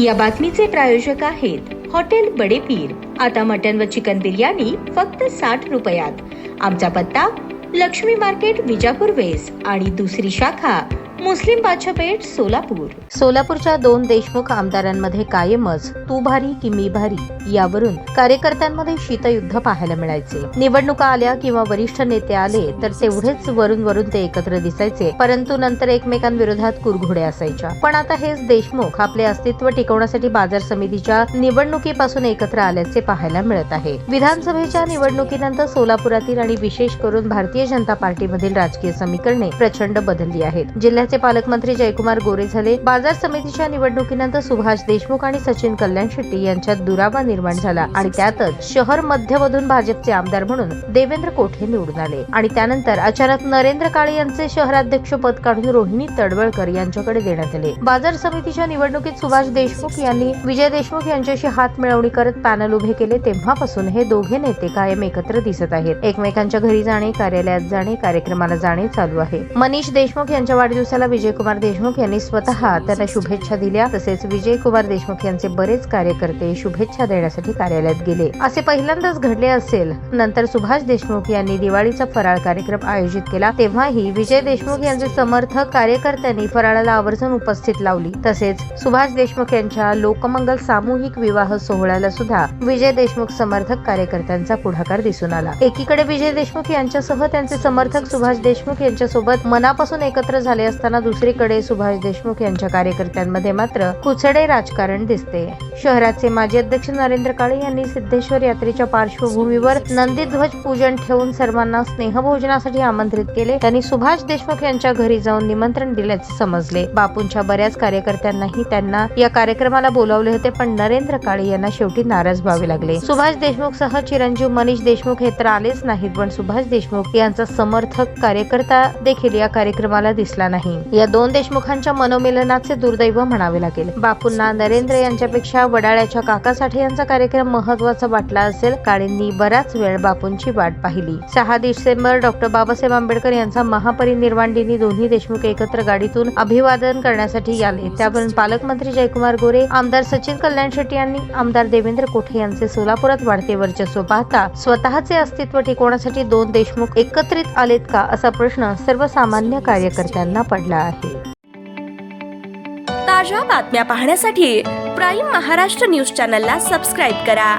या बातमीचे प्रायोजक आहेत हॉटेल बडे पीर। आता मटन व चिकन बिर्याणी फक्त 60 रुपयात। आमचा पत्ता लक्ष्मी मार्केट विजापूर वेस्ट आणि दुसरी शाखा मुस्लिम बादशाहपेठ सोलापूर। सोलापूरच्या 2 देशमुख आमदारांमध्ये कायमच तू भारी की मी भारी यावरून कार्यकर्त्यांमध्ये शीतयुद्ध पाहायला मिळायचे। निवडणुका आल्या किंवा वरिष्ठ नेते आले तर तेवढेच वरून ते एकत्र दिसायचे, परंतु नंतर एकमेकांविरोधात कुरघोड्या असायच्या। पण आता हेच देशमुख आपले अस्तित्व टिकवण्यासाठी बाजार समितीच्या निवडणुकीपासून एकत्र आल्याचे पाहायला मिळत आहे। विधानसभेच्या निवडणुकीनंतर सोलापुरातील आणि विशेष करून भारतीय जनता पार्टीमधील राजकीय समीकरणे प्रचंड बदलली आहेत। जिल्ह्याचे पालकमंत्री जयकुमार गोरे झाले। बाजार समितीच्या निवडणुकीनंतर सुभाष देशमुख आणि सचिन कल्याण शेट्टी यांच्यात दुरावा निर्माण झाला आणि त्यातच शहर मध्यमधून भाजपचे आमदार म्हणून देवेंद्र कोठे निवडून आले आणि त्यानंतर अचानक नरेंद्र काळे यांचे शहराध्यक्ष पद काढून रोहिणी तडवळकर यांच्याकडे देण्यात आले। बाजार समितीच्या निवडणुकीत सुभाष देशमुख यांनी विजय देशमुख यांच्याशी हात मिळवणी करत पॅनल उभे केले। तेव्हापासून हे दोघे नेते कायम एकत्र दिसत आहेत। एकमेकांच्या घरी जाणे, कार्यालयात जाणे, कार्यक्रमाला जाणे चालू आहे। मनीष देशमुख यांच्या वाढदिवसाला विजयकुमार देशमुख यांनी स्वतः त्यांना शुभेच्छा दिल्या। तसेच विजयकुमार देशमुख यांचे बरेच कार्यकर्ते शुभेच्छा देण्यासाठी कार्यालयात गेले। असे पहिल्यांदाच घडले असेल। नंतर सुभाष देशमुख यांनी दिवाळीचा फराळ कार्यक्रम आयोजित केला, तेव्हाही विजय देशमुख यांचे समर्थक कार्यकर्त्यांनी फराळाला आवर्जून उपस्थित लावली। तसेच सुभाष देशमुख यांच्या लोकमंगल सामूहिक विवाह सोहळ्याला सुद्धा विजय देशमुख समर्थक कार्यकर्त्यांचा पुढाकार दिसून आला। एकीकडे विजय देशमुख यांच्यासह त्यांचे समर्थक सुभाष देशमुख यांच्यासोबत मनापासून एकत्र झाले असताना दुसरीकडे सुभाष देशमुख यांच्या कार्यकर्त्यांमध्ये मात्र कुचडे राजकारण दिसते। शहराचे माजी अध्यक्ष नरेंद्र काळे यांनी सिद्धेश्वर यात्रेच्या पार्श्वभूमीवर नंदीध्वज पूजन ठेवून सर्वांना स्नेहभोजनासाठी आमंत्रित केले। त्यांनी सुभाष देशमुख यांच्या घरी जाऊन निमंत्रण दिल्याचे समजले। बापूंच्या बऱ्याच कार्यकर्त्यांनाही त्यांना या कार्यक्रमाला बोलावले होते, पण नरेंद्र काळे यांना शेवटी नाराज व्हावे लागले। सुभाष देशमुख सह चिरंजीव मनीष देशमुख हे तर आलेच नाहीत, पण सुभाष देशमुख यांचा समर्थक कार्यकर्ता देखील या कार्यक्रमाला दिसला नाही। या 2 देशमुखांच्या मनोमिलनाचे दुर्दैव म्हणावे लागेल। बापूंना नरेंद्र यांच्यापेक्षा वडाळ्याच्या काका साठे यांचा कार्यक्रम महत्त्वाचा वाटला असेल। काळेंनी बराच वेळ बापूंची वाट पाहिली। 6 डिसेंबर डॉक्टर बाबासाहेब आंबेडकर यांचा महापरिनिर्वाण दिनी दोन्ही देशमुख एकत्र गाडीतून अभिवादन करण्यासाठी आले। त्यावरून पालकमंत्री जयकुमार गोरे, आमदार सचिन कल्याण शेट्टी यांनी आमदार देवेंद्र कोठे यांचे सोलापुरात वाढते वर्चस्व पाहता स्वतःचे अस्तित्व टिकवण्यासाठी 2 देशमुख एकत्रित आलेत का असा प्रश्न सर्वसामान्य कार्यकर्त्यांना पडला आहे। ताज्या बातम्या पाहण्यासाठी प्राईम महाराष्ट्र न्यूज चॅनलला सबस्क्राईब करा।